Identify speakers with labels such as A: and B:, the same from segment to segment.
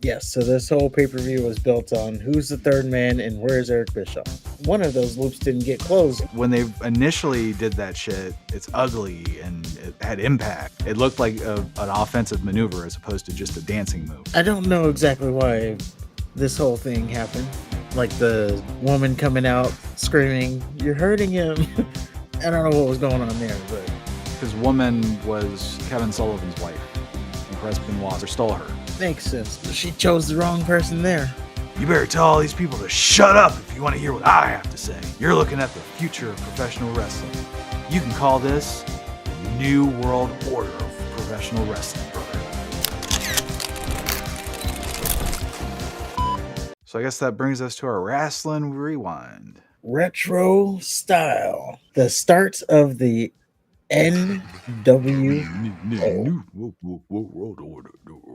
A: Yes, so this whole pay-per-view was built on who's the third man and where's Eric Bischoff. One of those loops didn't get closed.
B: When they initially did that shit, it's ugly and it had impact. It looked like an offensive maneuver as opposed to just a dancing move.
A: I don't know exactly why this whole thing happened. Like the woman coming out screaming, "You're hurting him." I don't know what was going on there, but
B: His woman was Kevin Sullivan's wife, and Chris Benoit stole her.
A: makes sense. She chose the wrong person there.
B: You better tell all these people to shut up if you want to hear what I have to say. You're looking at the future of professional wrestling. You can call this the New World Order of Professional Wrestling, brother. So I guess that brings us to our Wrestling Rewind.
A: Retro style. The start of the NWO.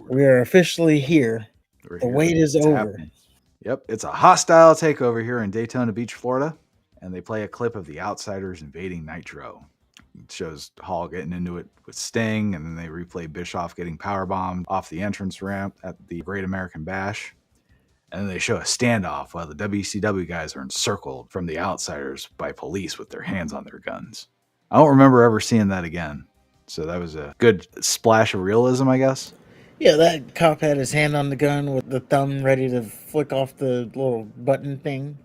A: We are officially here. The wait is over.
B: Happening. Yep, it's a hostile takeover here in Daytona Beach, Florida, and they play a clip of the Outsiders invading Nitro. It shows Hall getting into it with Sting, and then they replay Bischoff getting powerbombed off the entrance ramp at the Great American Bash. And then they show a standoff while the WCW guys are encircled from the Outsiders by police with their hands on their guns. I don't remember ever seeing that again. So that was a good splash of realism, I guess.
A: Yeah, that cop had his hand on the gun with the thumb ready to flick off the little button thing.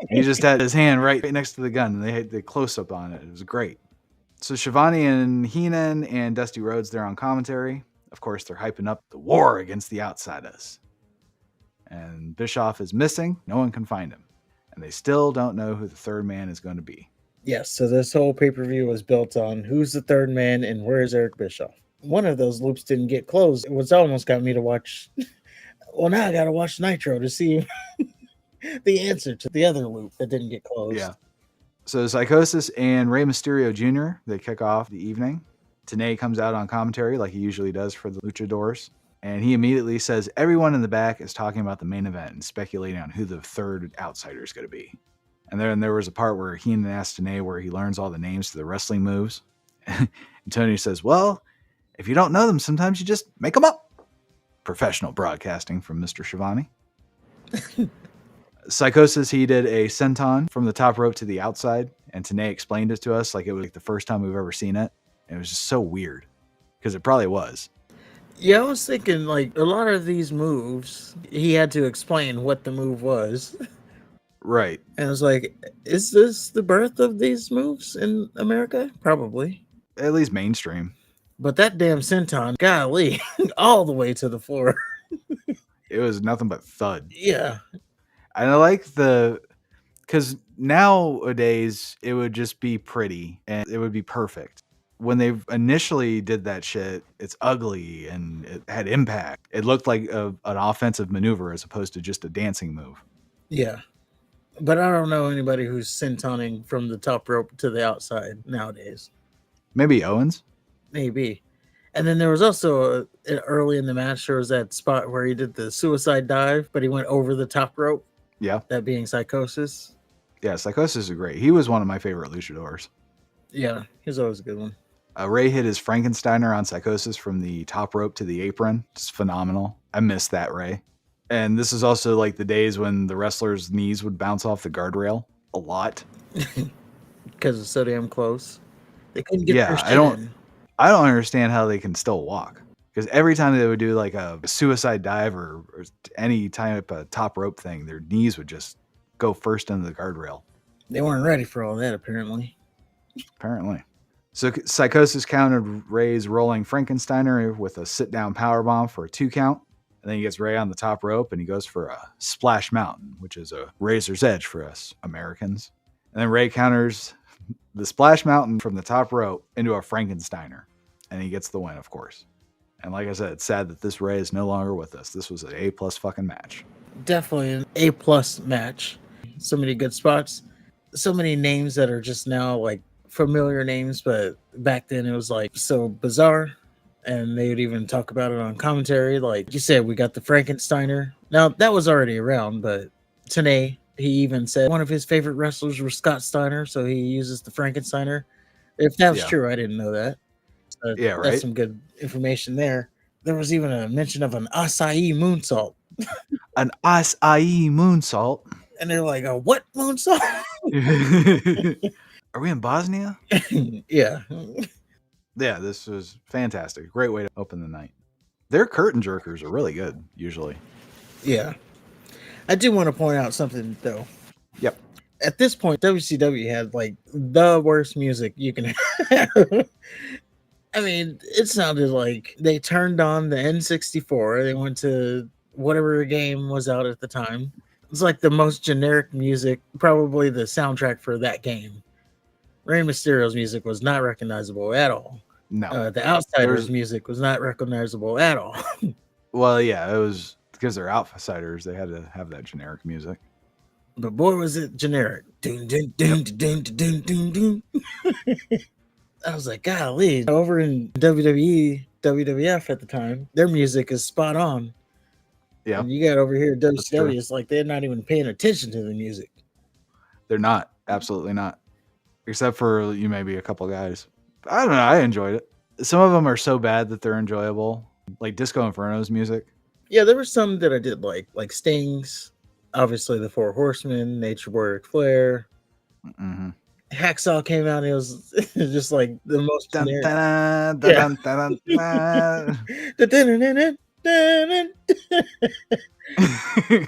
B: He just had his hand right next to the gun, and they had the close-up on it. It was great. So Shivani and Heenan and Dusty Rhodes, they're on commentary. Of course, they're hyping up the war against the Outsiders. And Bischoff is missing. No one can find him. And they still don't know who the third man is going to be.
A: Yes, so this whole pay-per-view was built on who's the third man and where's Eric Bischoff. One of those loops didn't get closed. It was almost got me to watch. Well, now I got to watch Nitro to see the answer to the other loop that didn't get closed.
B: Yeah. So Psychosis and Rey Mysterio Jr., they kick off the evening. Tenay comes out on commentary like he usually does for the Luchadors. And he immediately says everyone in the back is talking about the main event and speculating on who the third outsider is going to be. And then there was a part where Heenan asked Tenay where he learns all the names to the wrestling moves. And Tony says, well, if you don't know them, sometimes you just make them up. Professional broadcasting from Mr. Shivani. Psychosis, he did a senton from the top rope to the outside. And Tenay explained it to us like it was like the first time we've ever seen it. And it was just so weird. Because it probably was.
A: Yeah, I was thinking, like, a lot of these moves, he had to explain what the move was.
B: Right.
A: And I was like, is this the birth of these moves in America? Probably.
B: At least mainstream.
A: But that damn senton, golly, all the way to the floor.
B: It was nothing but thud.
A: Yeah.
B: And I like because nowadays it would just be pretty and it would be perfect. When they initially did that shit, it's ugly and it had impact. It looked like an offensive maneuver as opposed to just a dancing move.
A: Yeah. But I don't know anybody who's sentoning from the top rope to the outside nowadays.
B: Maybe Owens?
A: Maybe. And then there was also early in the match, there was that spot where he did the suicide dive, but he went over the top rope.
B: Yeah.
A: That being Psychosis.
B: Yeah, Psychosis is great. He was one of my favorite luchadors.
A: Yeah, he's always a good one.
B: Ray hit his Frankensteiner on Psychosis from the top rope to the apron. It's phenomenal. I miss that, Ray. And this is also like the days when the wrestlers' knees would bounce off the guardrail a lot.
A: Because it's so damn close. They couldn't get their shit in.
B: I don't understand how they can still walk. Because every time they would do like a suicide dive or any type of top rope thing, their knees would just go first into the guardrail.
A: They weren't ready for all that, apparently.
B: So Psychosis countered Ray's rolling Frankensteiner with a sit-down powerbomb for a 2 count. And then he gets Ray on the top rope and he goes for a Splash Mountain, which is a razor's edge for us Americans. And then Ray counters the Splash Mountain from the top rope into a Frankensteiner. And he gets the win, of course. And like I said, it's sad that this Ray is no longer with us. This was an A+ fucking match.
A: Definitely an A+ match. So many good spots. So many names that are just now like familiar names, but back then it was like so bizarre. And they would even talk about it on commentary. Like you said, we got the Frankensteiner. Now, that was already around, but Tenay, he even said one of his favorite wrestlers was Scott Steiner, so he uses the Frankensteiner. If that was true, I didn't know that. So
B: yeah, right.
A: That's some good information there. There was even a mention of an acai moonsault.
B: An acai moonsault.
A: And they're like, a what moonsault?
B: Are we in Bosnia?
A: Yeah.
B: Yeah, this was fantastic. Great way to open the night. Their curtain jerkers are really good, usually.
A: Yeah. I do want to point out something, though.
B: Yep.
A: At this point, WCW had like the worst music you can have. I mean, it sounded like they turned on the N64. They went to whatever game was out at the time. It's like the most generic music, probably the soundtrack for that game. Rey Mysterio's music was not recognizable at all.
B: No.
A: The Outsiders' music was not recognizable at all.
B: Well, yeah, it was because they're Outsiders. They had to have that generic music.
A: But boy, was it generic. Doom, doom, doom, doom, doom, doom, doom. I was like, golly. Over in WWE, WWF at the time, their music is spot on.
B: Yeah.
A: And you got over here at WCW, it's like they're not even paying attention to the music.
B: They're not. Absolutely not. Except for you maybe a couple guys. I don't know. I enjoyed it. Some of them are so bad that they're enjoyable. Like Disco Inferno's music.
A: Yeah, there were some that I did like Sting's. Obviously, the Four Horsemen, Nature Boy Ric Flair.
B: Mm-hmm.
A: Hacksaw came out and it was just like the most generic.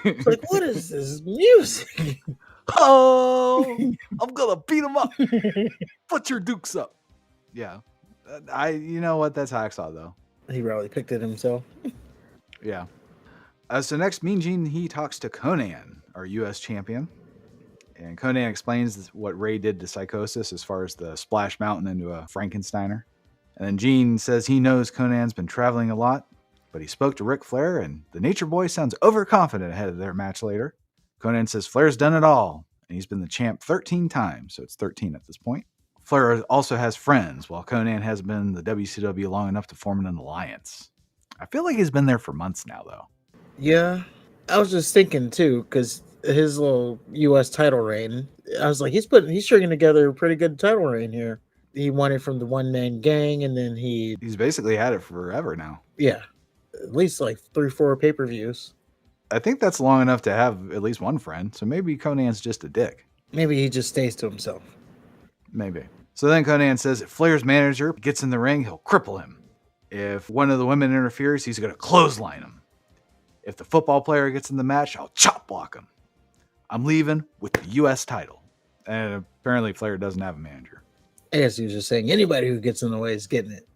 A: It's like, what is this music?
B: Oh, I'm gonna beat him up. Put your dukes up. Yeah, you know what? That's Hacksaw though.
A: He probably picked it himself.
B: Yeah. So next, Mean Gene, he talks to Conan, our U.S. champion. And Conan explains what Ray did to Psychosis as far as the Splash Mountain into a Frankensteiner. And then Gene says he knows Conan's been traveling a lot, but he spoke to Ric Flair, and the Nature Boy sounds overconfident ahead of their match later. Conan says Flair's done it all, and he's been the champ 13 times, so it's 13 at this point. Flair also has friends, while Conan has been in the WCW long enough to form an alliance. I feel like he's been there for months now, though.
A: Yeah, I was just thinking too, because his little U.S. title reign, I was like, he's stringing together a pretty good title reign here. He won it from the One Man Gang, and then he's
B: basically had it forever now.
A: Yeah, at least like 3-4 pay-per-views.
B: I think that's long enough to have at least one friend. So maybe Conan's just a dick.
A: Maybe he just stays to himself.
B: Maybe. So then Conan says if Flair's manager gets in the ring, he'll cripple him. If one of the women interferes, he's going to clothesline him. If the football player gets in the match, I'll chop block him. I'm leaving with the U.S. title. And apparently Flair doesn't have a manager.
A: I guess he was just saying anybody who gets in the way is getting it.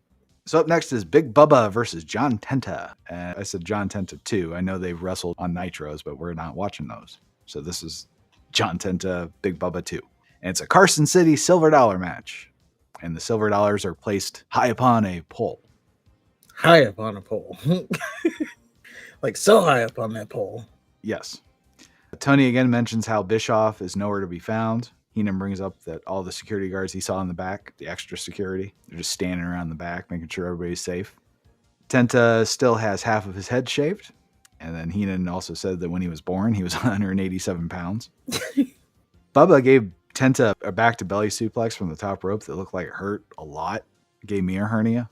B: So up next is Big Bubba versus John Tenta. And I said John Tenta too. I know they've wrestled on Nitros, but we're not watching those. So this is John Tenta, Big Bubba 2. And it's a Carson City silver dollar match. And the silver dollars are placed high upon a pole.
A: High up on a pole. Like so high up on that pole.
B: Yes. Tony again mentions how Bischoff is nowhere to be found. Heenan brings up that all the security guards he saw in the back, the extra security, they're just standing around the back, making sure everybody's safe. Tenta still has half of his head shaved. And then Heenan also said that when he was born, he was 187 pounds. Bubba gave Tenta a back-to-belly suplex from the top rope that looked like it hurt a lot. It gave me a hernia.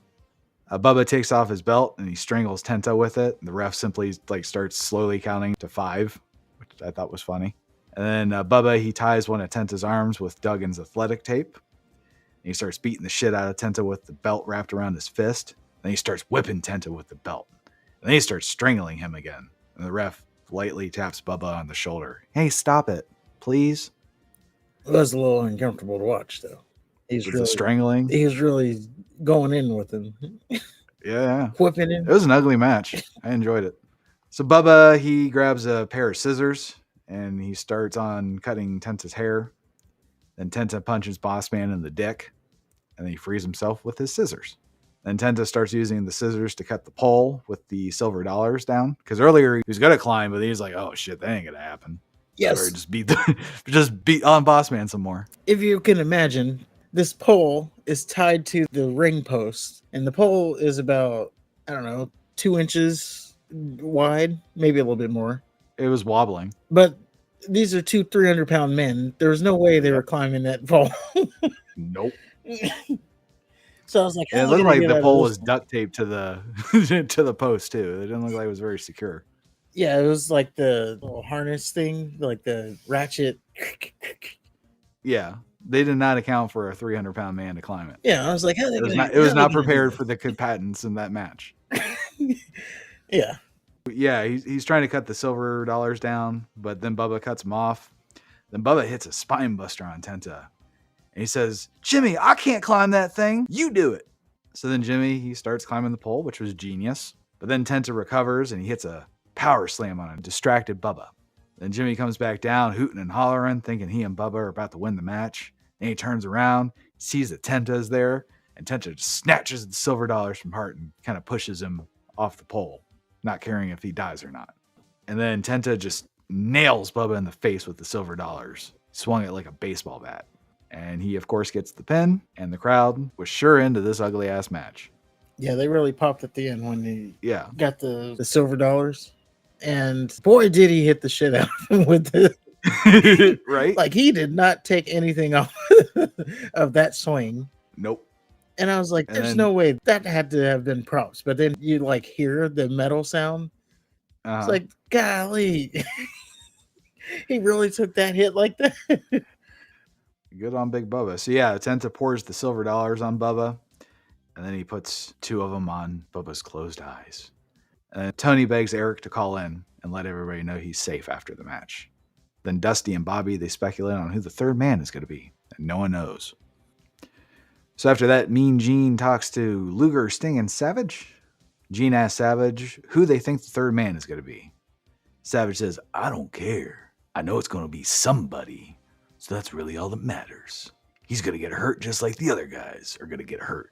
B: Bubba takes off his belt and he strangles Tenta with it. The ref simply starts slowly counting to 5, which I thought was funny. And then Bubba, he ties one of Tenta's arms with Duggan's athletic tape. And he starts beating the shit out of Tenta with the belt wrapped around his fist. Then he starts whipping Tenta with the belt. And then he starts strangling him again. And the ref lightly taps Bubba on the shoulder. Hey, stop it, please.
A: It was a little uncomfortable to watch, though.
B: He's really strangling.
A: He was really going in with him.
B: Yeah.
A: Whipping him.
B: It was an ugly match. I enjoyed it. So Bubba, he grabs a pair of scissors and he starts on cutting Tenta's hair. Then Tenta punches Boss Man in the dick. And then he frees himself with his scissors. Then Tenta starts using the scissors to cut the pole with the silver dollars down. Because earlier he was going to climb, but he's like, oh shit, that ain't going to happen.
A: Yes.
B: So just beat on Boss Man some more.
A: If you can imagine, this pole is tied to the ring post. And the pole is about, 2 inches wide, maybe a little bit more.
B: It was wobbling.
A: But these are 300-pound men. There was no way they were climbing that pole.
B: Nope.
A: So I was like,
B: And
A: how
B: it
A: am I
B: looked
A: gonna
B: like
A: get
B: the
A: out of
B: pole
A: this
B: was
A: one?
B: duct taped to the to the post too. It didn't look like it was very secure.
A: Yeah, it was like the little harness thing, like the ratchet.
B: Yeah, they did not account for a 300-pound man to climb it.
A: Yeah, I was like,
B: It
A: how
B: was
A: are they
B: not
A: gonna do
B: prepared for the combatants in that match.
A: this? Yeah.
B: Yeah, he's trying to cut the silver dollars down, but then Bubba cuts him off. Then Bubba hits a spine buster on Tenta. And he says, Jimmy, I can't climb that thing. You do it. So then Jimmy, he starts climbing the pole, which was genius. But then Tenta recovers and he hits a power slam on a distracted Bubba. Then Jimmy comes back down, hooting and hollering, thinking he and Bubba are about to win the match. And he turns around, sees that Tenta is there, and Tenta just snatches the silver dollars from Hart and kind of pushes him off the pole, not caring if he dies or not. And then Tenta just nails Bubba in the face with the silver dollars, swung it like a baseball bat. And he, of course, gets the pin, and the crowd was sure into this ugly ass match.
A: Yeah, they really popped at the end when he
B: Yeah.
A: got the silver dollars. And boy, did he hit the shit out of him with the
B: Right?
A: like he did not take anything off of that swing.
B: Nope.
A: And I was like,
B: And
A: there's
B: then-
A: no way that had to have been props. But then you like hear the metal sound. It's like, golly. He really took that hit like that.
B: Good on Big Bubba. So yeah, Tenta pours the silver dollars on Bubba, and then he puts two of them on Bubba's closed eyes. And Tony begs Eric to call in and let everybody know he's safe after the match. Then Dusty and Bobby, they speculate on who the third man is going to be, and no one knows. So after that, Mean Gene talks to Luger, Sting, and Savage. Gene asks Savage who they think the third man is going to be. Savage says, I don't care. I know it's going to be somebody. So that's really all that matters. He's going to get hurt just like the other guys are going to get hurt.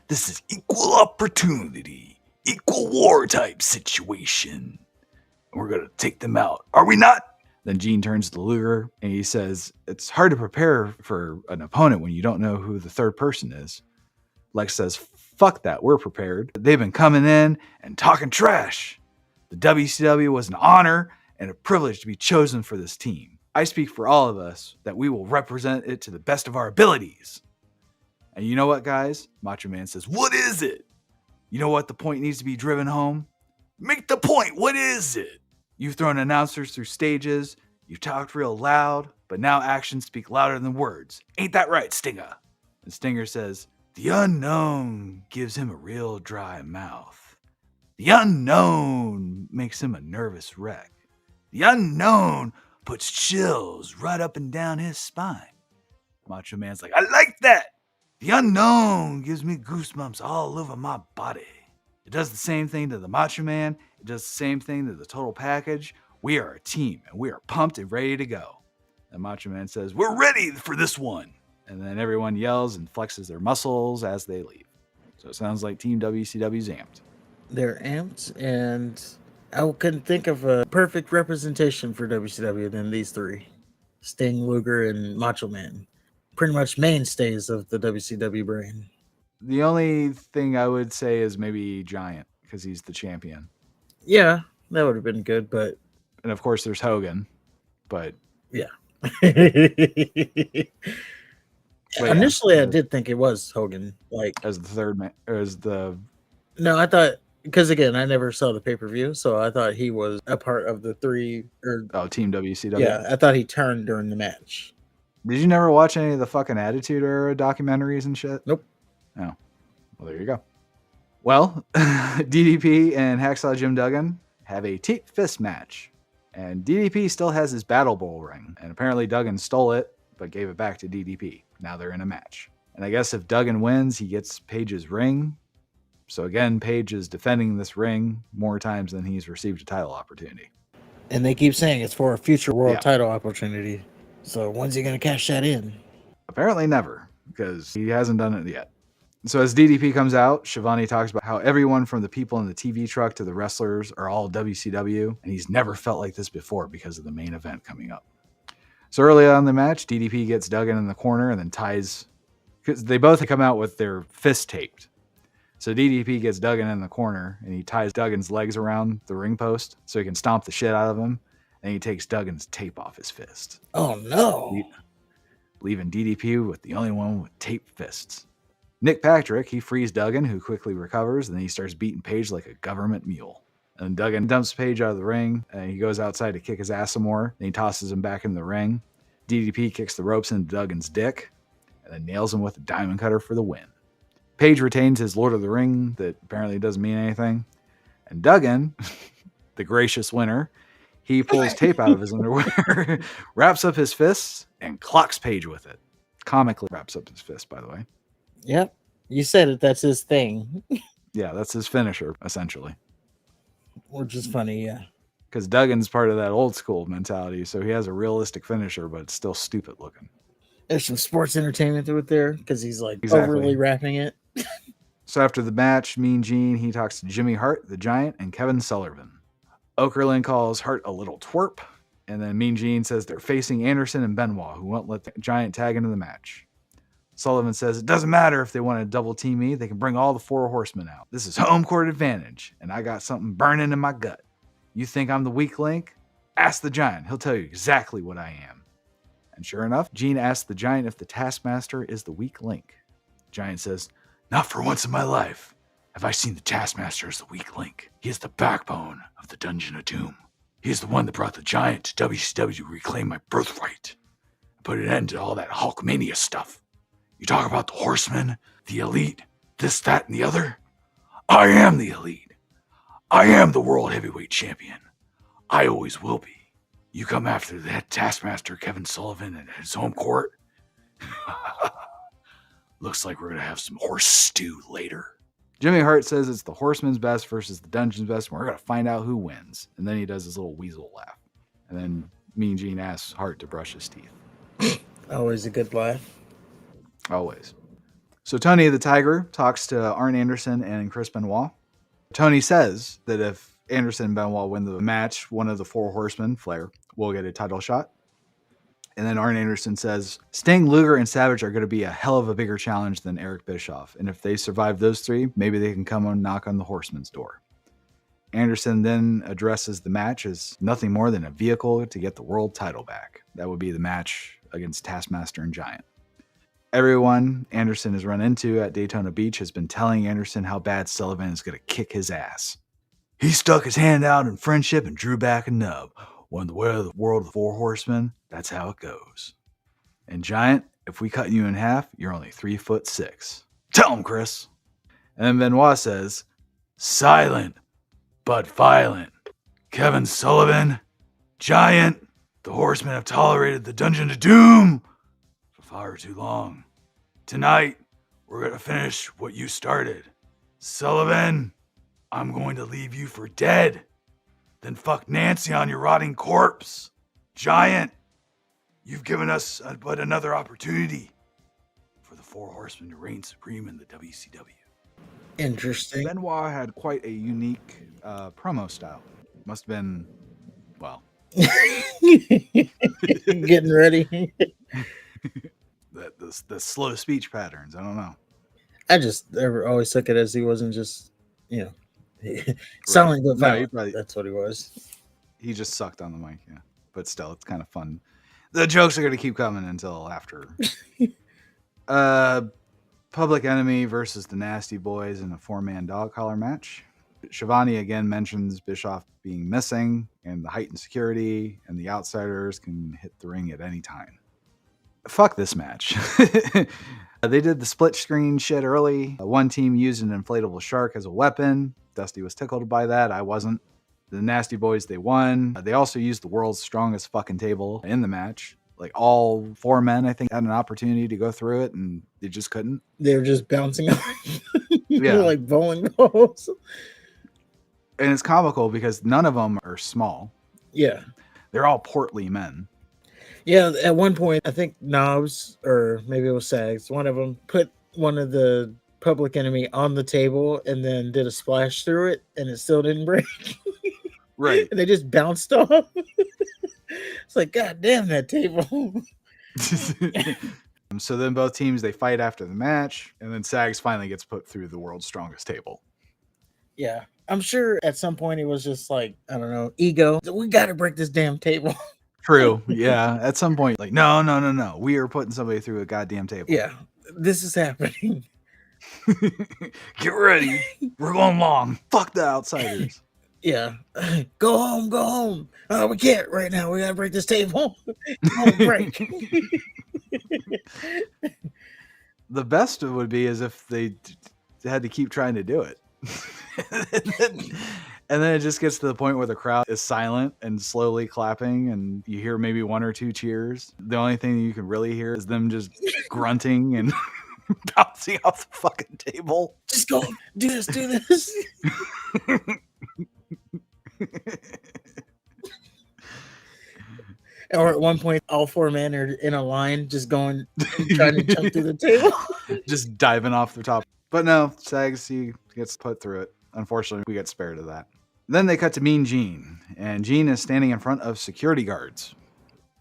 B: This is equal opportunity, equal war type situation. And we're going to take them out. Are we not? Then Gene turns to Luger and he says, it's hard to prepare for an opponent when you don't know who the third person is. Lex says, fuck that, we're prepared. They've been coming in and talking trash. The WCW was an honor and a privilege to be chosen for this team. I speak for all of us that we will represent it to the best of our abilities. And you know what, guys? Macho Man says, what is it? You know what the point needs to be driven home? Make the point. What is it? You've thrown announcers through stages. You've talked real loud, but now actions speak louder than words. Ain't that right, Stinger? And Stinger says, the unknown gives him a real dry mouth. The unknown makes him a nervous wreck. The unknown puts chills right up and down his spine. Macho Man's like, I like that. The unknown gives me goosebumps all over my body. It does the same thing to the Macho Man. It does the same thing to the total package. We are a team, and we are pumped and ready to go. And Macho Man says, we're ready for this one. And then everyone yells and flexes their muscles as they leave. So it sounds like Team WCW's amped.
A: They're amped, and I couldn't think of a perfect representation for WCW than these three. Sting, Luger, and Macho Man. Pretty much mainstays of the WCW brand.
B: The only thing I would say is maybe Giant, because he's the champion.
A: Yeah, that would have been good, but...
B: And of course there's Hogan, but...
A: Yeah.
B: But
A: initially,
B: yeah,
A: I did think it was Hogan. Like
B: as the third man, as the...
A: No, I thought... Because again, I never saw the pay-per-view, so I thought he was a part of the three...
B: Team WCW?
A: Yeah, I thought he turned during the match.
B: Did you never watch any of the fucking Attitude Era documentaries and shit?
A: Nope.
B: Oh. Well, there you go. Well, DDP and Hacksaw Jim Duggan have a tape fist match. And DDP still has his Battle Bowl ring. And apparently Duggan stole it, but gave it back to DDP. Now they're in a match. And I guess if Duggan wins, he gets Page's ring. So again, Page is defending this ring more times than he's received a title opportunity.
A: And they keep saying it's for a future world title opportunity. So when's he going to cash that in? Apparently
B: never, because he hasn't done it yet. So as DDP comes out, Shivani talks about how everyone from the people in the TV truck to the wrestlers are all WCW, and he's never felt like this before because of the main event coming up. So early on in the match, DDP gets Duggan in the corner and then ties, because they both come out with their fists taped. So DDP gets Duggan in the corner and he ties Duggan's legs around the ring post so he can stomp the shit out of him. And he takes Duggan's tape off his fist.
A: Oh no.
B: Leaving DDP with the only one with taped fists. Nick Patrick, he frees Duggan, who quickly recovers, and then he starts beating Page like a government mule. And Duggan dumps Page out of the ring, and he goes outside to kick his ass some more, and he tosses him back into the ring. DDP kicks the ropes into Duggan's dick, and then nails him with a diamond cutter for the win. Page retains his Lord of the Ring that apparently doesn't mean anything. And Duggan, the gracious winner, he pulls tape out of his underwear, wraps up his fists, and clocks Page with it. Comically wraps up his fist, by the way.
A: Yep. You said it. That's his thing.
B: Yeah, that's his finisher, essentially.
A: Which is funny, yeah.
B: Because Duggan's part of that old school mentality, so he has a realistic finisher, but it's still stupid looking.
A: There's some sports entertainment through it there because he's like
B: Exactly.
A: overly wrapping it.
B: So after the match, Mean Gene, he talks to Jimmy Hart, the Giant, and Kevin Sullivan. Okerlund calls Hart a little twerp, and then Mean Gene says they're facing Anderson and Benoit, who won't let the Giant tag into the match. Sullivan says it doesn't matter if they want to double team me, they can bring all the four horsemen out. This is home court advantage, and I got something burning in my gut. You think I'm the weak link? Ask the Giant, he'll tell you exactly what I am. And sure enough, Gene asks the Giant if the Taskmaster is the weak link. Giant says, not for once in my life have I seen the Taskmaster as the weak link. He is the backbone of the Dungeon of Doom. He is the one that brought the Giant to WCW to reclaim my birthright and put an end to all that Hulkmania stuff. You talk about the Horsemen, the Elite, this, that, and the other. I am the Elite. I am the World Heavyweight Champion. I always will be. You come after that Taskmaster Kevin Sullivan in his home court? Looks like we're going to have some horse stew later. Jimmy Hart says it's the Horseman's best versus the Dungeon's best, and we're going to find out who wins. And then he does his little weasel laugh. And then Mean Gene asks Hart to brush his teeth.
A: Always a good laugh.
B: Always. So Tony the Tiger talks to Arn Anderson and Chris Benoit. Tony says that if Anderson and Benoit win the match, one of the four horsemen, Flair, will get a title shot. And then Arn Anderson says, Sting, Luger, and Savage are going to be a hell of a bigger challenge than Eric Bischoff. And if they survive those three, maybe they can come and knock on the Horseman's door. Anderson then addresses the match as nothing more than a vehicle to get the world title back. That would be the match against Taskmaster and Giant. Everyone Anderson has run into at Daytona Beach has been telling Anderson how bad Sullivan is going to kick his ass. He stuck his hand out in friendship and drew back a nub. Won the way of the world of the four horsemen. That's how it goes. And Giant, if we cut you in half, you're only 3'6". Tell him, Chris. And then Benoit says, silent but violent. Kevin Sullivan, Giant, the horsemen have tolerated the Dungeon of Doom for far too long. Tonight, we're going to finish what you started. Sullivan, I'm going to leave you for dead. Then fuck Nancy on your rotting corpse. Giant, you've given us but another opportunity for the four horsemen to reign supreme in the WCW.
A: Interesting.
B: Benoit had quite a unique promo style. Must have been, well,
A: getting ready.
B: the slow speech patterns. I don't know.
A: I just always took it as he wasn't just, silent but violent.
B: No,
A: that's what he was.
B: He just sucked on the mic, yeah. But still, it's kind of fun. The jokes are going to keep coming until after. Public Enemy versus the Nasty Boys in a 4-man dog collar match. Shivani again mentions Bischoff being missing and the heightened security, and the outsiders can hit the ring at any time. Fuck this match. They did the split screen shit early. One team used an inflatable shark as a weapon. Dusty was tickled by that. I wasn't. The Nasty Boys, they won. They also used the world's strongest fucking table in the match. Like all four men, I think, had an opportunity to go through it, and they just couldn't.
A: They were just bouncing off.
B: Yeah.
A: Like bowling balls.
B: And it's comical because none of them are small.
A: Yeah.
B: They're all portly men.
A: Yeah, at one point, I think Knobs, or maybe it was Sags, one of them put one of the Public Enemy on the table and then did a splash through it, and it still didn't break.
B: Right.
A: And they just bounced off. It's like, God damn that table.
B: So then both teams, they fight after the match, and then Sags finally gets put through the world's strongest table.
A: Yeah. I'm sure at some point it was just like, I don't know, ego. We got to break this damn table.
B: True. Yeah. At some point, like, no. We are putting somebody through a goddamn table.
A: Yeah. This is happening.
B: Get ready. We're going long. Fuck the outsiders.
A: Yeah. Go home, go home. Oh, we can't right now. We gotta break this table. It won't break.
B: The best would be is if they had to keep trying to do it. And then it just gets to the point where the crowd is silent and slowly clapping, and you hear maybe one or two cheers. The only thing you can really hear is them just grunting and bouncing off the fucking table.
A: Just go. Do this, do this. Or at one point, all four men are in a line, just going, trying to jump through the table.
B: Just diving off the top. But no, Sags, he gets put through it. Unfortunately, we get spared of that. Then they cut to Mean Gene, and Gene is standing in front of security guards.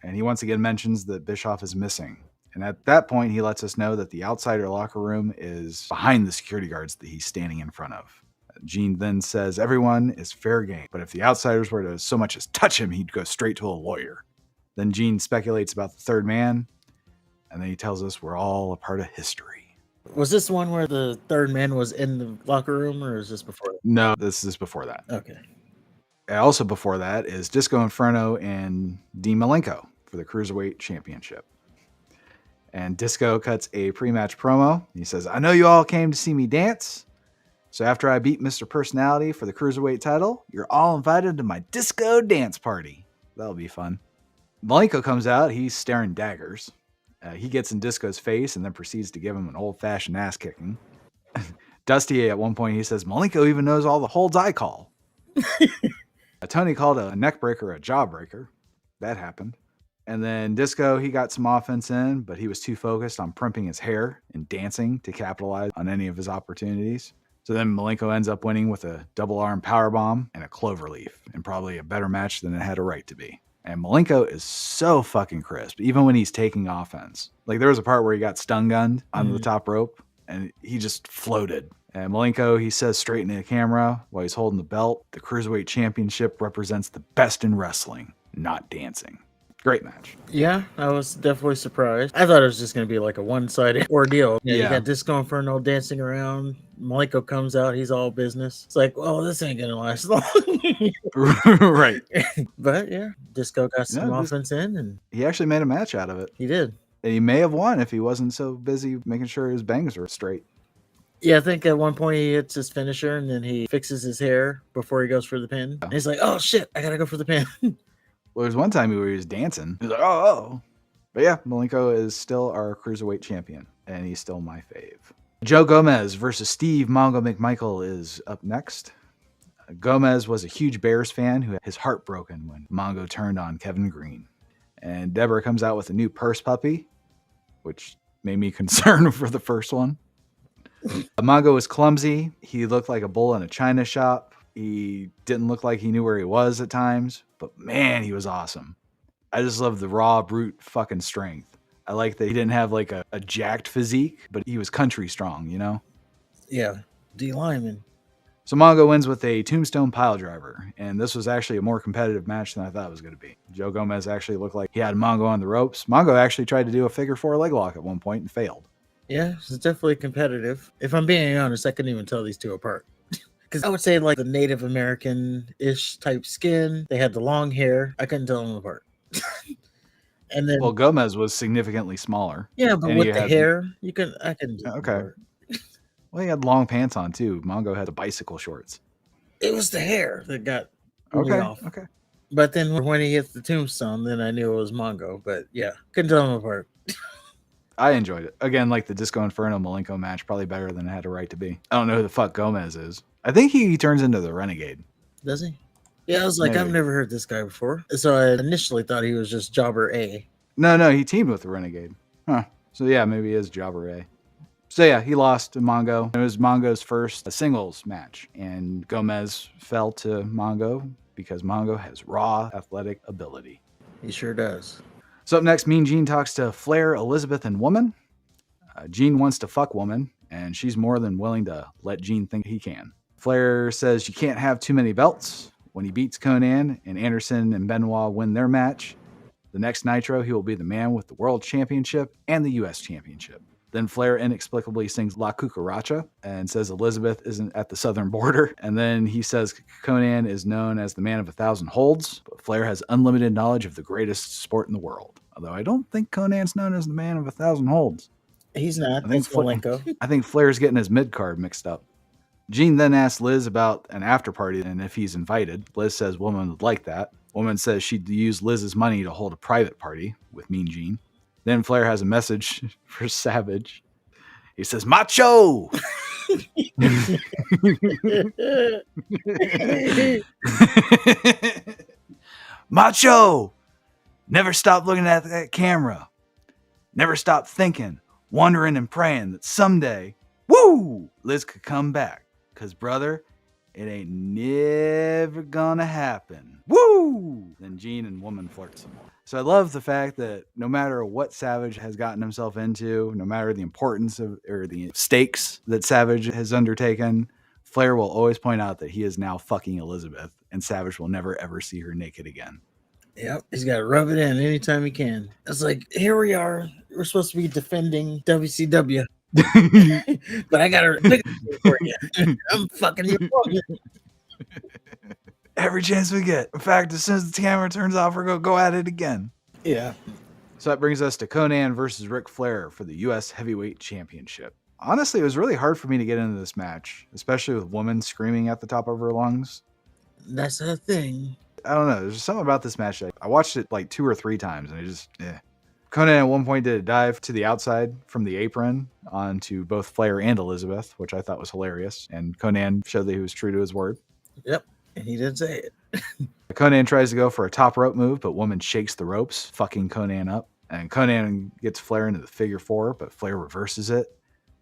B: And he once again mentions that Bischoff is missing. And at that point, he lets us know that the outsider locker room is behind the security guards that he's standing in front of. Gene then says everyone is fair game, but if the outsiders were to so much as touch him, he'd go straight to a lawyer. Then Gene speculates about the third man, and then he tells us we're all a part of history.
A: Was this one where the third man was in the locker room, or is this before that?
B: No, this is before that.
A: Okay.
B: And also before that is Disco Inferno and Dean Malenko for the Cruiserweight Championship. And Disco cuts a pre-match promo. He says, I know you all came to see me dance. So after I beat Mr. Personality for the Cruiserweight title, you're all invited to my disco dance party. That'll be fun. Malenko comes out. He's staring daggers. He gets in Disco's face and then proceeds to give him an old-fashioned ass-kicking. Dusty, at one point, he says, Malenko even knows all the holds I call. Tony called a neck breaker a jawbreaker. That happened. And then Disco, he got some offense in, but he was too focused on primping his hair and dancing to capitalize on any of his opportunities. So then Malenko ends up winning with a double arm powerbomb and a cloverleaf, and probably a better match than it had a right to be. And Malenko is so fucking crisp, even when he's taking offense. Like, there was a part where he got stun gunned on the top rope, and he just floated. And Malenko, he says straight into the camera while he's holding the belt, the Cruiserweight Championship represents the best in wrestling, not dancing. Great match.
A: Yeah, I was definitely surprised. I thought it was just going to be like a one-sided ordeal. You got Disco Inferno dancing around. Malenko comes out. He's all business. It's like, well, this ain't going to last long.
B: Right.
A: But yeah, Disco got some offense in. And
B: he actually made a match out of it.
A: He did.
B: And he may have won if he wasn't so busy making sure his bangs were straight.
A: Yeah, I think at one point he hits his finisher and then he fixes his hair before he goes for the pin. And he's like, oh, shit, I got to go for the pin.
B: Well, there's one time where he was dancing. He was like, oh. But yeah, Malenko is still our Cruiserweight champion, and he's still my fave. Joe Gomez versus Steve Mongo McMichael is up next. Gomez was a huge Bears fan who had his heart broken when Mongo turned on Kevin Green. And Deborah comes out with a new purse puppy, which made me concerned for the first one. Mongo was clumsy. He looked like a bull in a china shop. He didn't look like he knew where he was at times, but man, he was awesome. I just love the raw, brute fucking strength. I like that he didn't have like a jacked physique, but he was country strong, you know?
A: Yeah, D Lyman.
B: So Mongo wins with a tombstone pile driver, and this was actually a more competitive match than I thought it was going to be. Joe Gomez actually looked like he had Mongo on the ropes. Mongo actually tried to do a figure four leg lock at one point and failed.
A: Yeah, it's definitely competitive. If I'm being honest, I couldn't even tell these two apart. Because I would say like the Native American-ish type skin. They had the long hair. I couldn't tell them apart. And then,
B: well, Gomez was significantly smaller.
A: Yeah, but with the hair, I couldn't tell them apart.
B: Well, he had long pants on too. Mongo had the bicycle shorts.
A: It was the hair that got me off.
B: Okay.
A: But then when he hit the tombstone, then I knew it was Mongo. But yeah, couldn't tell them apart.
B: I enjoyed it. Again, like the Disco Inferno Malenko match, probably better than it had a right to be. I don't know who the fuck Gomez is. I think he turns into the Renegade.
A: Does he? Yeah, I was like, I've never heard this guy before. So I initially thought he was just Jobber A.
B: No, he teamed with the Renegade. Huh. So yeah, maybe he is Jobber A. So yeah, he lost to Mongo. It was Mongo's first singles match. And Gomez fell to Mongo because Mongo has raw athletic ability.
A: He sure does.
B: So up next, Mean Gene talks to Flair, Elizabeth, and Woman. Gene wants to fuck Woman, and she's more than willing to let Gene think he can. Flair says you can't have too many belts. When he beats Conan and Anderson and Benoit win their match, the next Nitro, he will be the man with the World Championship and the U.S. Championship. Then Flair inexplicably sings La Cucaracha and says Elizabeth isn't at the southern border. And then he says Conan is known as the man of 1,000 holds, but Flair has unlimited knowledge of the greatest sport in the world. Although I don't think Conan's known as the man of 1,000 holds.
A: He's not.
B: I think,
A: That's Malenko.
B: I think Flair's getting his mid card mixed up. Gene then asks Liz about an after party and if he's invited. Liz says Woman would like that. Woman says she'd use Liz's money to hold a private party with Mean Gene. Then Flair has a message for Savage. He says, Macho! Macho! Never stop looking at that camera. Never stop thinking, wondering and praying that someday, woo, Liz could come back. Because, brother, it ain't never gonna happen. Woo! Then Gene and Woman flirt some more. So I love the fact that no matter what Savage has gotten himself into, no matter the importance of or the stakes that Savage has undertaken, Flair will always point out that he is now fucking Elizabeth, and Savage will never ever see her naked again.
A: Yep, he's got to rub it in anytime he can. It's like, here we are. We're supposed to be defending WCW. But I got a big for you. I'm fucking you.
B: Every chance we get. In fact, as soon as the camera turns off, we're going to go at it again.
A: Yeah.
B: So that brings us to Conan versus Ric Flair for the U.S. Heavyweight Championship. Honestly, it was really hard for me to get into this match, especially with Woman screaming at the top of her lungs.
A: That's the thing.
B: I don't know. There's something about this match. I watched it like 2 or 3 times, and it just, Conan at one point did a dive to the outside from the apron onto both Flair and Elizabeth, which I thought was hilarious. And Conan showed that he was true to his word.
A: Yep. And he did say it.
B: Conan tries to go for a top rope move, but Woman shakes the ropes, fucking Conan up. And Conan gets Flair into the figure 4, but Flair reverses it.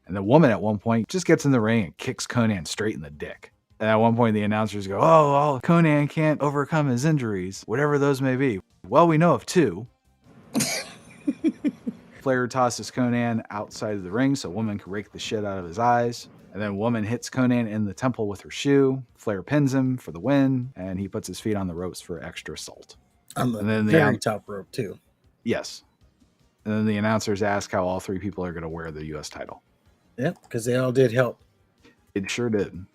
B: And the Woman at one point just gets in the ring and kicks Conan straight in the dick. And at one point, the announcers go, oh, Conan can't overcome his injuries, whatever those may be. Well, we know of 2. Flair tosses Conan outside of the ring so Woman can rake the shit out of his eyes. And then Woman hits Conan in the temple with her shoe. Flair pins him for the win, and he puts his feet on the ropes for extra salt.
A: On the very top rope, too.
B: Yes. And then the announcers ask how all 3 people are going to wear the U.S. title.
A: Yep, because they all did help.
B: It sure did.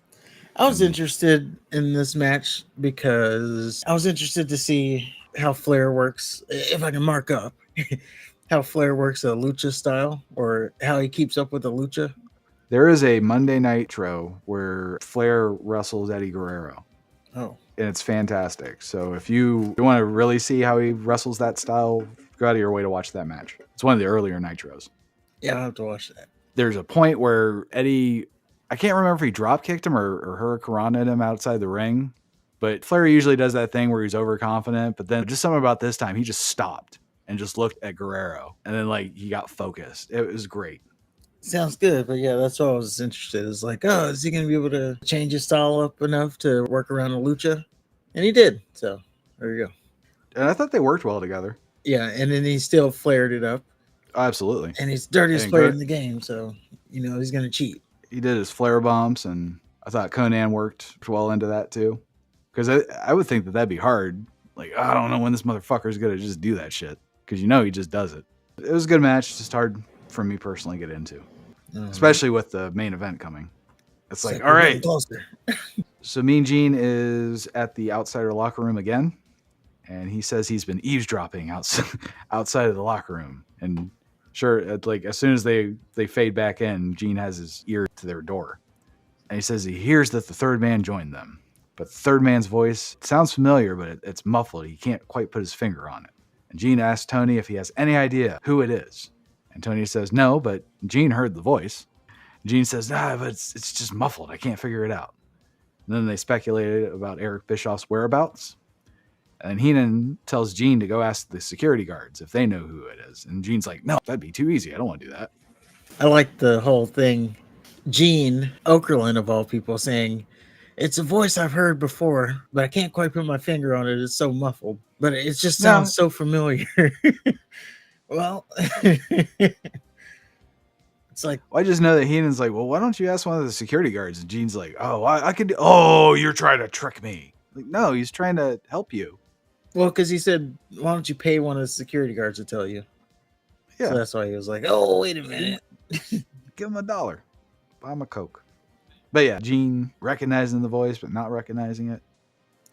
A: I was interested in this match because I was interested to see how Flair works, if I can mark up, how Flair works a lucha style or how he keeps up with the lucha.
B: There is a Monday Nitro where Flair wrestles Eddie Guerrero.
A: Oh.
B: And it's fantastic. So if you want to really see how he wrestles that style, go out of your way to watch that match. It's one of the earlier Nitros.
A: Yeah, I'll have to watch that.
B: There's a point where Eddie, I can't remember if he drop kicked him or hurricanranaed him outside the ring, but Flair usually does that thing where he's overconfident, but then just something about this time, he just stopped and just looked at Guerrero, and then like he got focused. It was great.
A: Sounds good, but yeah, that's why I was interested. It's like, oh, is he going to be able to change his style up enough to work around a lucha? And he did, so there you go.
B: And I thought they worked well together.
A: Yeah, and then he still flared it up.
B: Oh, absolutely.
A: And he's dirtiest player in the game, so, he's going to cheat.
B: He did his flare bombs, and I thought Conan worked well into that too. Because I would think that'd be hard. Like, I don't know when this motherfucker's going to just do that shit. Because he just does it. It was a good match, just hard for me personally to get into. Especially with the main event coming. It's like all right. So Mean Gene is at the outsider locker room again. And he says he's been eavesdropping outside of the locker room. And sure, like as soon as they fade back in, Gene has his ear to their door. And he says he hears that the third man joined them. But the third man's voice sounds familiar, but it's muffled. He can't quite put his finger on it. And Gene asks Tony if he has any idea who it is. And Tony says no, but Gene heard the voice. Gene says, but it's just muffled. I can't figure it out. And then they speculated about Eric Bischoff's whereabouts. And Heenan tells Gene to go ask the security guards if they know who it is. And Gene's like, no, that'd be too easy. I don't want to do that.
A: I like the whole thing. Gene Okerlund, of all people, saying, it's a voice I've heard before, but I can't quite put my finger on it. It's so muffled. But it just sounds so familiar. Well, it's like...
B: Well, I just know that Heenan's like, well, why don't you ask one of the security guards? And Gene's like, oh, I could... Oh, you're trying to trick me. Like, no, he's trying to help you.
A: Well, because he said, why don't you pay one of the security guards to tell you? Yeah. So that's why he was like, oh, wait a minute.
B: Give him $1. Buy him a Coke. But yeah, Gene recognizing the voice but not recognizing it.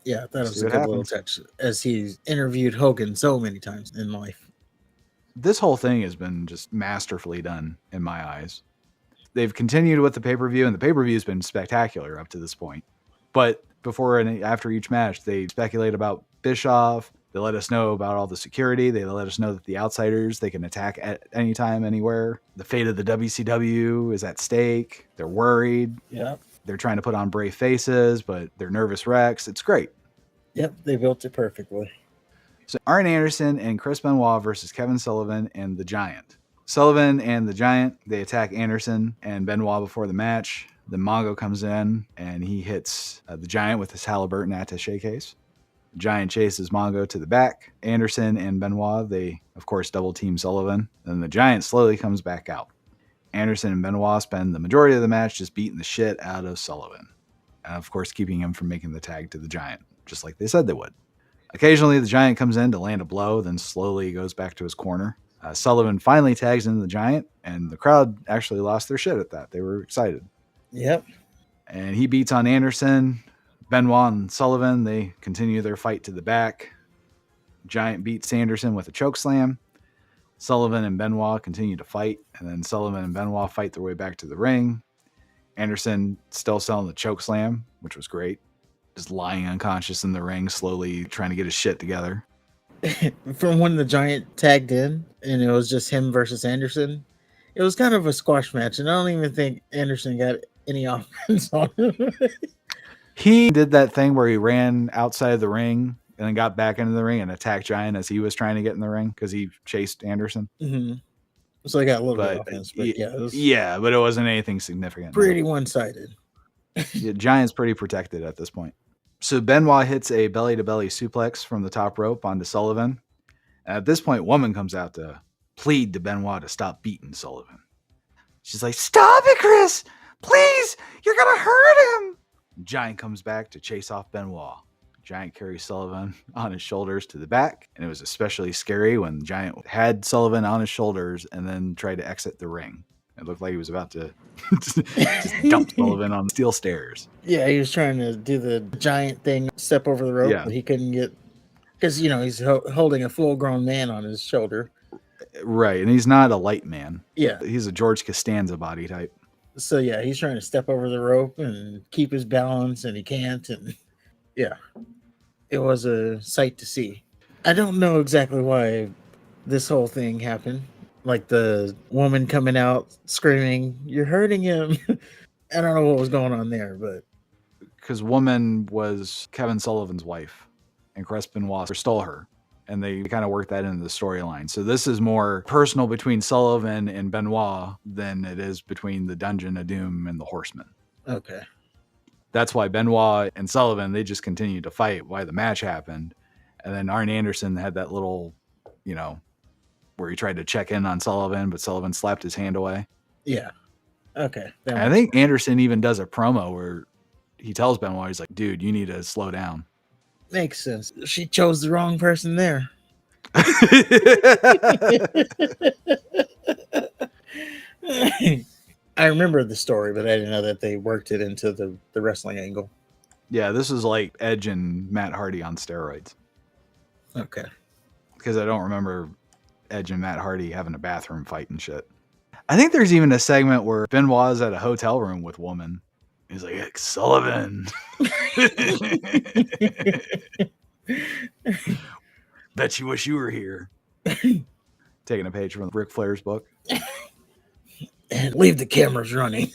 A: Yeah, that was
B: See
A: a
B: what
A: good little
B: happens.
A: touch, as he's interviewed Hogan so many times in life.
B: This whole thing has been just masterfully done in my eyes. They've continued with the pay-per-view, and the pay-per-view has been spectacular up to this point. But before and after each match, they speculate about Bischoff. They let us know about all the security. They let us know that the outsiders, they can attack at any time, anywhere. The fate of the WCW is at stake. They're worried.
A: Yeah.
B: They're trying to put on brave faces, but they're nervous wrecks. It's great.
A: Yep, they built it perfectly.
B: So Arn Anderson and Chris Benoit versus Kevin Sullivan and the Giant. Sullivan and the Giant, they attack Anderson and Benoit before the match. Then Mongo comes in and he hits the Giant with his Halliburton attaché case. The Giant chases Mongo to the back. Anderson and Benoit, they, of course, double team Sullivan. Then the Giant slowly comes back out. Anderson and Benoit spend the majority of the match just beating the shit out of Sullivan. And, of course, keeping him from making the tag to the Giant, just like they said they would. Occasionally, the Giant comes in to land a blow, then slowly goes back to his corner. Sullivan finally tags in the Giant, and the crowd actually lost their shit at that. They were excited.
A: Yep.
B: And he beats on Anderson. Benoit and Sullivan, they continue their fight to the back. Giant beats Anderson with a chokeslam. Sullivan and Benoit continue to fight, and then Sullivan and Benoit fight their way back to the ring. Anderson still selling the chokeslam, which was great. Just lying unconscious in the ring, slowly trying to get his shit together.
A: From when the Giant tagged in and it was just him versus Anderson, it was kind of a squash match, and I don't even think Anderson got any offense on him.
B: He did that thing where he ran outside of the ring and then got back into the ring and attacked Giant as he was trying to get in the ring because he chased Anderson.
A: Mm-hmm. So he got a little bit of offense, but yeah, it was
B: but it wasn't anything significant.
A: pretty one-sided.
B: Yeah, Giant's pretty protected at this point. So Benoit hits a belly-to-belly suplex from the top rope onto Sullivan. And at this point, Woman comes out to plead to Benoit to stop beating Sullivan. She's like, "Stop it, Chris! Please! You're going to hurt him!" Giant comes back to chase off Benoit. Giant carries Sullivan on his shoulders to the back, and it was especially scary when Giant had Sullivan on his shoulders and then tried to exit the ring. It looked like he was about to just dump Sullivan on steel stairs.
A: Yeah, he was trying to do the Giant thing, step over the rope, but he couldn't get, because, he's holding a full-grown man on his shoulder.
B: Right, and he's not a light man.
A: Yeah.
B: He's a George Costanza body type.
A: So, yeah, he's trying to step over the rope and keep his balance, and he can't, and yeah. It was a sight to see. I don't know exactly why this whole thing happened. Like the woman coming out screaming, "You're hurting him." I don't know what was going on there, but
B: because Woman was Kevin Sullivan's wife, and Chris Benoit stole her, and they kind of worked that into the storyline. So this is more personal between Sullivan and Benoit than it is between the Dungeon of Doom and the Horsemen.
A: Okay.
B: That's why Benoit and Sullivan, they just continued to fight while the match happened. And then Arn Anderson had that little, where he tried to check in on Sullivan, but Sullivan slapped his hand away.
A: Yeah. Okay.
B: I think Anderson even does a promo where he tells Benoit, he's like, "Dude, you need to slow down."
A: Makes sense. She chose the wrong person there. I remember the story, but I didn't know that they worked it into the wrestling angle.
B: Yeah, this is like Edge and Matt Hardy on steroids.
A: Okay.
B: Because I don't remember Edge and Matt Hardy having a bathroom fight and shit. I think there's even a segment where Benoit is at a hotel room with Woman. He's like, "Hey, Sullivan. Bet you wish you were here." Taking a page from Ric Flair's book.
A: And leave the cameras running.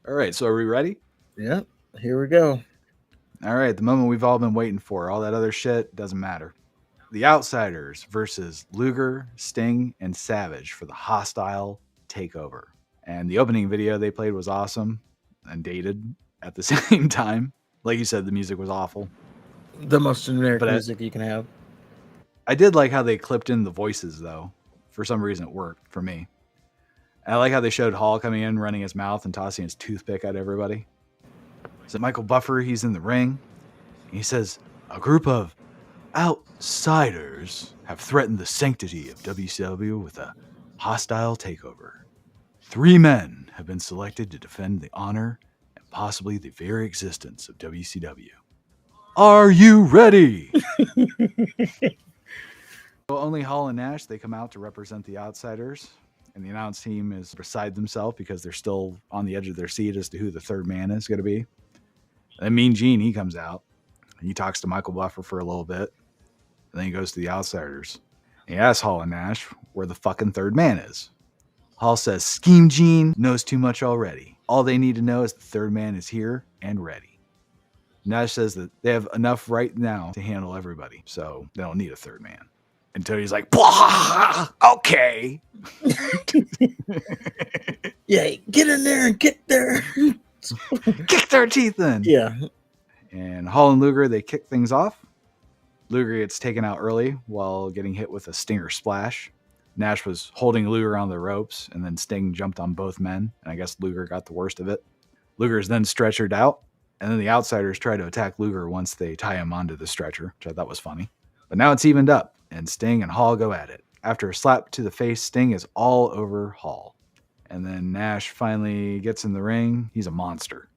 B: All right, so are we ready?
A: Yep, here we go.
B: All right, the moment we've all been waiting for. All that other shit doesn't matter. The Outsiders versus Luger, Sting, and Savage for the Hostile Takeover. And the opening video they played was awesome and dated at the same time. Like you said, the music was awful.
A: The most generic music you can have.
B: I did like how they clipped in the voices, though. For some reason, it worked for me. And I like how they showed Hall coming in, running his mouth, and tossing his toothpick at everybody. So Michael Buffer, he's in the ring. He says, "A group of outsiders have threatened the sanctity of WCW with a Hostile takeover. 3 men have been selected to defend the honor and possibly the very existence of WCW. Are you ready? So only Hall and Nash, they come out to represent the outsiders. And the announce team is beside themselves because they're still on the edge of their seat as to who the third man is going to be. And then Mean Gene, he comes out. And he talks to Michael Buffer for a little bit. And then he goes to the outsiders. And he asks Hall and Nash where the fucking third man is. Hall says, Scheme Gene knows too much already. All they need to know is the third man is here and ready. Nash says that they have enough right now to handle everybody, so they don't need a third man. And Tony's like, blah, okay.
A: Yeah, get in there and get there.
B: Kick their teeth in.
A: Yeah.
B: And Hall and Luger, they kick things off. Luger gets taken out early while getting hit with a stinger splash. Nash was holding Luger on the ropes, and then Sting jumped on both men, and I guess Luger got the worst of it. Luger is then stretchered out, and then the outsiders try to attack Luger once they tie him onto the stretcher, which I thought was funny. But now it's evened up, and Sting and Hall go at it. After a slap to the face, Sting is all over Hall. And then Nash finally gets in the ring. He's a monster.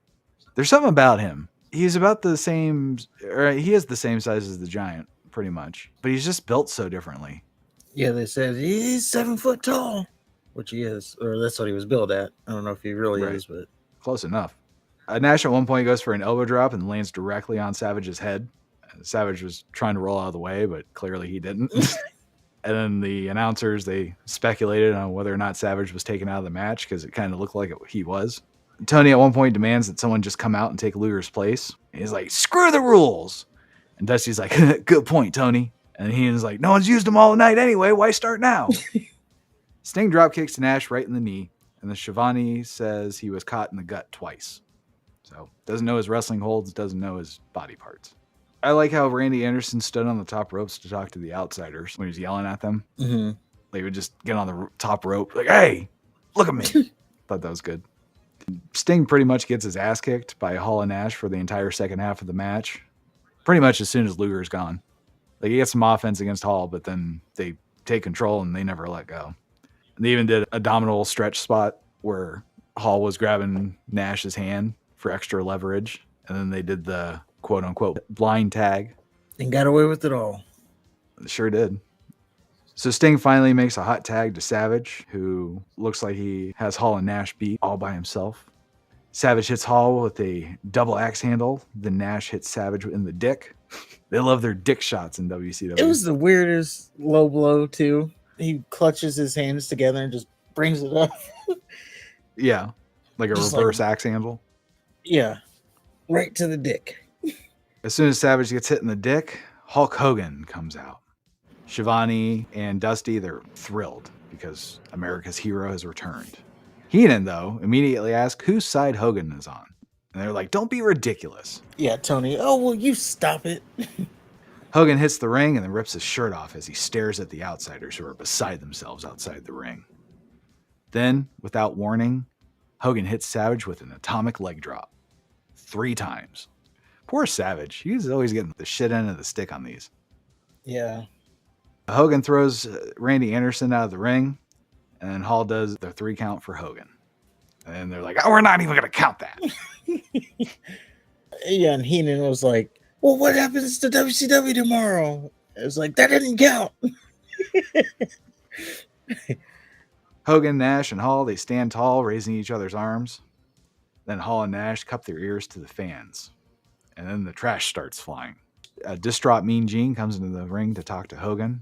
B: There's something about him. He's about the same, or he is the same size as the Giant, pretty much. But he's just built so differently.
A: Yeah, they said he's 7 foot tall, which he is, or that's what he was billed at. I don't know if he really is, but
B: close enough. Nash at one point goes for an elbow drop and lands directly on Savage's head. Savage was trying to roll out of the way, but clearly he didn't. And then the announcers, they speculated on whether or not Savage was taken out of the match because it kind of looked like he was. Tony at one point demands that someone just come out and take Luger's place. And he's like, screw the rules. And Dusty's like, good point, Tony. And Heenan's like, no one's used them all night anyway. Why start now? Sting drop kicks Nash right in the knee. And the Shivani says he was caught in the gut twice. So doesn't know his wrestling holds, doesn't know his body parts. I like how Randy Anderson stood on the top ropes to talk to the outsiders when he was yelling at them.
A: Mm-hmm.
B: They would just get on the top rope like, hey, look at me. Thought that was good. Sting pretty much gets his ass kicked by Hall and Nash for the entire second half of the match. Pretty much as soon as Luger's gone. Like, he gets some offense against Hall, but then they take control and they never let go. And they even did a abdominal stretch spot where Hall was grabbing Nash's hand for extra leverage. And then they did the quote-unquote blind tag.
A: And got away with it all.
B: Sure did. So Sting finally makes a hot tag to Savage, who looks like he has Hall and Nash beat all by himself. Savage hits Hall with a double axe handle. Then Nash hits Savage in the dick. They love their dick shots in WCW.
A: It was the weirdest low blow, too. He clutches his hands together and just brings it up.
B: Yeah, like a just reverse axe handle.
A: Yeah, right to the dick.
B: As soon as Savage gets hit in the dick, Hulk Hogan comes out. Shivani and Dusty, they're thrilled because America's hero has returned. Heenan, though, immediately asks whose side Hogan is on. And they're like, don't be ridiculous.
A: Yeah, Tony. Oh, well, you stop it.
B: Hogan hits the ring and then rips his shirt off as he stares at the outsiders who are beside themselves outside the ring. Then, without warning, Hogan hits Savage with an atomic leg drop. 3 times. Poor Savage. He's always getting the shit end of the stick on these.
A: Yeah.
B: Hogan throws Randy Anderson out of the ring, and then Hall does the 3 count for Hogan. And they're like, oh, we're not even going to count that.
A: Yeah, and Heenan was like, well, what happens to WCW tomorrow? It was like, that didn't count.
B: Hogan, Nash, and Hall, they stand tall, raising each other's arms. Then Hall and Nash cup their ears to the fans. And then the trash starts flying. A distraught Mean Gene comes into the ring to talk to Hogan.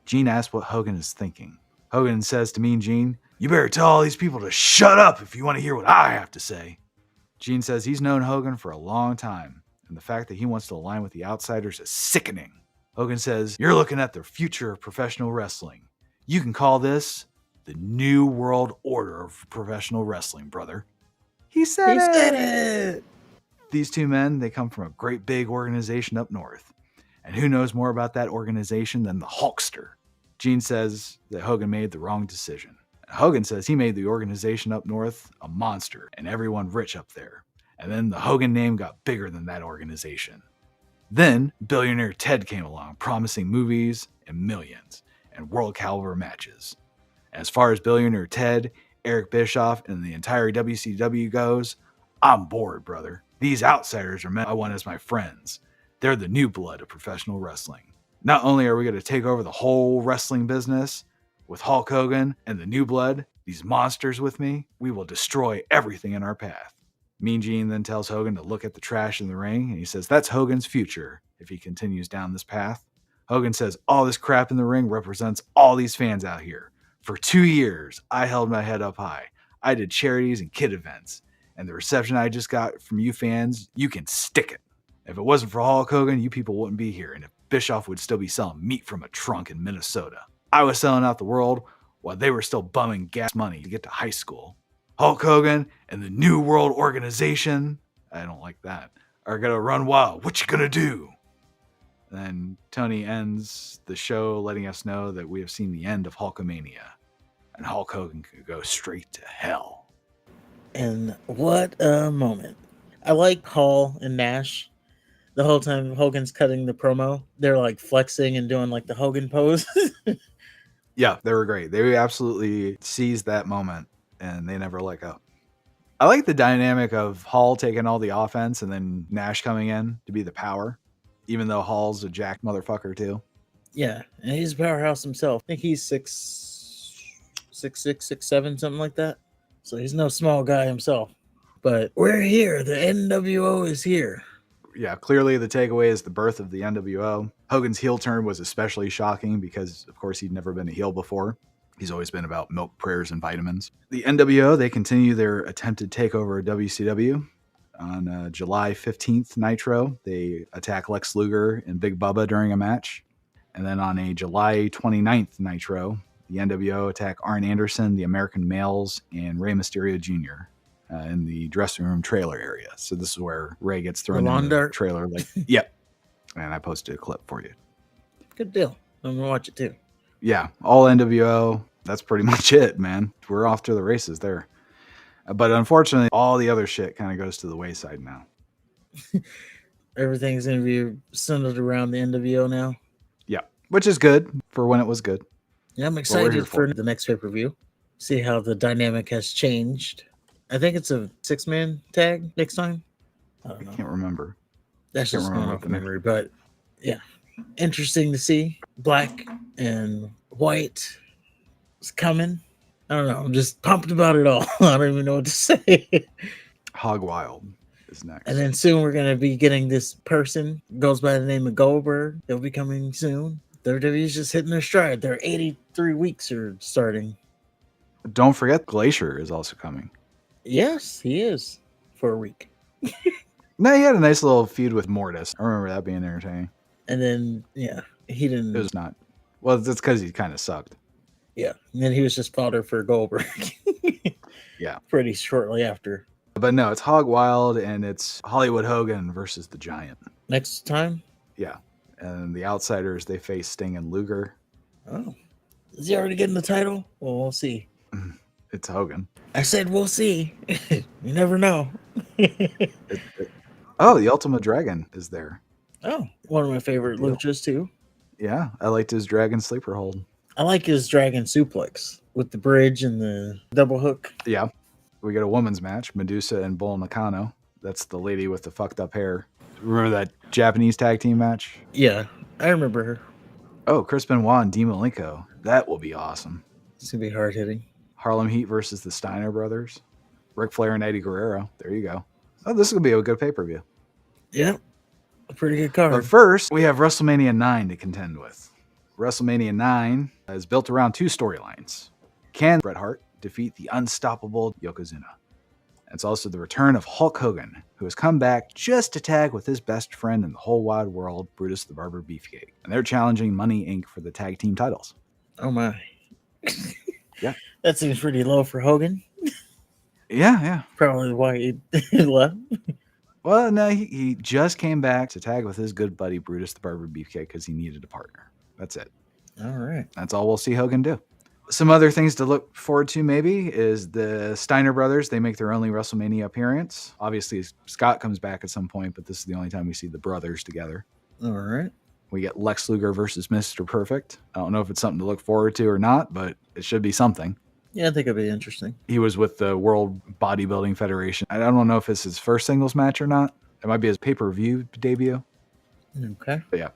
B: Gene asks what Hogan is thinking. Hogan says to Mean Gene, you better tell all these people to shut up if you want to hear what I have to say. Gene says he's known Hogan for a long time, and the fact that he wants to align with the outsiders is sickening. Hogan says, you're looking at the future of professional wrestling. You can call this the New World Order of Professional Wrestling, brother. He said it! These 2 men, they come from a great big organization up north. And who knows more about that organization than the Hulkster? Gene says that Hogan made the wrong decision. Hogan says he made the organization up north a monster and everyone rich up there. And then the Hogan name got bigger than that organization. Then billionaire Ted came along promising movies and millions and world caliber matches. As far as billionaire Ted, Eric Bischoff, and the entire WCW goes, I'm bored, brother. These outsiders are men I want as my friends. They're the new blood of professional wrestling. Not only are we going to take over the whole wrestling business with Hulk Hogan and the new blood, these monsters with me, we will destroy everything in our path. Mean Gene then tells Hogan to look at the trash in the ring, and he says that's Hogan's future if he continues down this path. Hogan says all this crap in the ring represents all these fans out here. For 2 years, I held my head up high. I did charities and kid events. And the reception I just got from you fans, you can stick it. If it wasn't for Hulk Hogan, you people wouldn't be here. And if Bischoff would still be selling meat from a trunk in Minnesota. I was selling out the world while they were still bumming gas money to get to high school. Hulk Hogan and the New World Organization, I don't like that, are going to run wild. What you going to do? And then Tony ends the show letting us know that we have seen the end of Hulkamania. And Hulk Hogan could go straight to hell.
A: And what a moment. I like Hall and Nash. The whole time Hogan's cutting the promo, they're like flexing and doing like the Hogan pose.
B: Yeah, they were great. They absolutely seized that moment and they never let go. I like the dynamic of Hall taking all the offense and then Nash coming in to be the power, even though Hall's a jack motherfucker too.
A: Yeah, and he's a powerhouse himself. I think he's 6'6", 6'7", something like that. So he's no small guy himself. But we're here. The NWO is here.
B: Yeah, clearly the takeaway is the birth of the NWO. Hogan's heel turn was especially shocking because, of course, he'd never been a heel before. He's always been about milk, prayers, and vitamins. The NWO, they continue their attempted takeover of WCW. On July 15th Nitro, they attack Lex Luger and Big Bubba during a match. And then on a July 29th Nitro, the NWO attack Arn Anderson, the American Males, and Rey Mysterio Jr. In the dressing room trailer area. So this is where Ray gets thrown in the trailer. Like, yep. And I posted a clip for you.
A: Good deal. I'm going to watch it too.
B: Yeah, all NWO. That's pretty much it, man. We're off to the races there. But unfortunately, all the other shit kind of goes to the wayside now.
A: Everything's going to be centered around the NWO now.
B: Yeah, which is good for when it was good.
A: Yeah, I'm excited for the next pay-per-view. See how the dynamic has changed. I think it's a 6-man tag next time.
B: I can't remember.
A: That's just going off memory, but yeah. Interesting to see. Black and white is coming. I don't know. I'm just pumped about it all. I don't even know what to say.
B: Hog Wild is next.
A: And then soon we're going to be getting this person, goes by the name of Goldberg. They'll be coming soon. WWE's just hitting their stride. Their 83 weeks are starting.
B: Don't forget Glacier is also coming.
A: Yes, he is. For a week.
B: No, he had a nice little feud with Mortis. I remember that being entertaining.
A: And then, yeah, he didn't.
B: It was not. Well, that's because he kind of sucked.
A: Yeah. And then he was just fodder for Goldberg.
B: Yeah.
A: Pretty shortly after.
B: But no, it's Hog Wild and it's Hollywood Hogan versus the Giant.
A: Next time?
B: Yeah. And the Outsiders, they face Sting and Luger.
A: Oh. Is he already getting the title? Well, we'll see.
B: It's Hogan.
A: I said we'll see. You never know.
B: Oh, the Ultimate Dragon is there.
A: Oh, one of my favorite luchas too.
B: Yeah, I liked his Dragon Sleeper Hold.
A: I like his Dragon Suplex with the bridge and the double hook.
B: Yeah. We get a women's match, Medusa and Bull Nakano. That's the lady with the fucked up hair. Remember that Japanese tag team match?
A: Yeah, I remember her.
B: Oh, Chris Benoit and Dean Malenko. That will be awesome.
A: It's going to be hard-hitting.
B: Harlem Heat versus the Steiner Brothers. Ric Flair and Eddie Guerrero. There you go. Oh, this is going to be a good pay-per-view.
A: Yeah, a pretty good card.
B: But first, we have WrestleMania 9 to contend with. WrestleMania 9 is built around two storylines. Can Bret Hart defeat the unstoppable Yokozuna? It's also the return of Hulk Hogan, who has come back just to tag with his best friend in the whole wide world, Brutus the Barber Beefcake. And they're challenging Money Inc. for the tag team titles.
A: Oh, my.
B: Yeah.
A: That seems pretty low for Hogan.
B: Yeah.
A: Probably why he left.
B: Well, no, he just came back to tag with his good buddy, Brutus the Barber Beefcake, because he needed a partner. That's it.
A: All right.
B: That's all we'll see Hogan do. Some other things to look forward to maybe is the Steiner brothers. They make their only WrestleMania appearance. Obviously, Scott comes back at some point, but this is the only time we see the brothers together.
A: All right.
B: We get Lex Luger versus Mr. Perfect. I don't know if it's something to look forward to or not, but it should be something.
A: Yeah, I think it'd be interesting.
B: He was with the World Bodybuilding Federation. I don't know if it's his first singles match or not. It might be his pay-per-view debut.
A: Okay.
B: But yeah.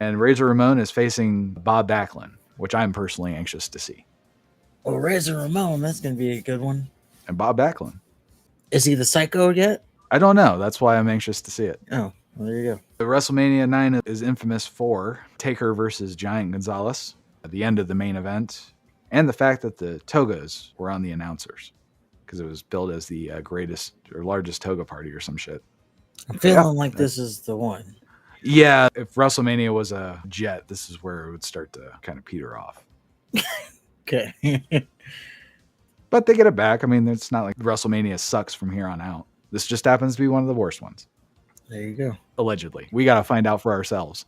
B: And Razor Ramon is facing Bob Backlund, which I'm personally anxious to see.
A: Well, Razor Ramon, that's going to be a good one.
B: And Bob Backlund.
A: Is he the Psycho yet?
B: I don't know. That's why I'm anxious to see it.
A: Oh, well, there you go.
B: The WrestleMania 9 is infamous for Taker versus Giant Gonzalez at the end of the main event, and the fact that the togas were on the announcers because it was billed as the greatest or largest toga party or some shit.
A: I'm feeling like this is the one.
B: Yeah, if WrestleMania was a jet, this is where it would start to kind of peter off.
A: Okay.
B: But they get it back. I mean, it's not like WrestleMania sucks from here on out. This just happens to be one of the worst ones.
A: There you go.
B: Allegedly. We got to find out for ourselves.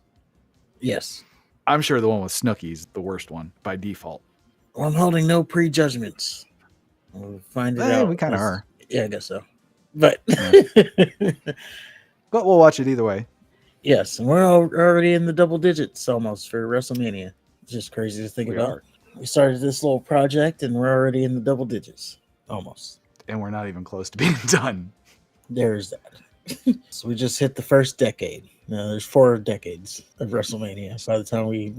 A: Yes.
B: I'm sure the one with Snooki's the worst one by default.
A: Well, I'm holding no prejudgments. We'll find it out.
B: We kind of are.
A: Yeah, I guess so. But
B: but we'll watch it either way.
A: Yes, and we're already in the double digits almost for WrestleMania. It's just crazy to think about. We started this little project and we're already in the double digits almost.
B: And we're not even close to being done.
A: There's that. So we just hit the first decade. Now there's 4 decades of WrestleMania by the time we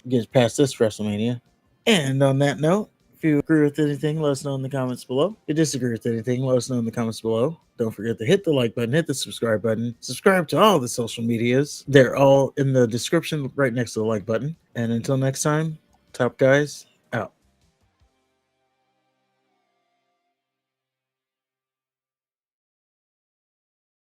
A: get past this WrestleMania. And on that note, if you agree with anything, let us know in the comments below. If you disagree with anything, let us know in the comments below. Don't forget to hit the like button, hit the subscribe button, subscribe to all the social medias. They're all in the description right next to the like button. And until next time, top guys,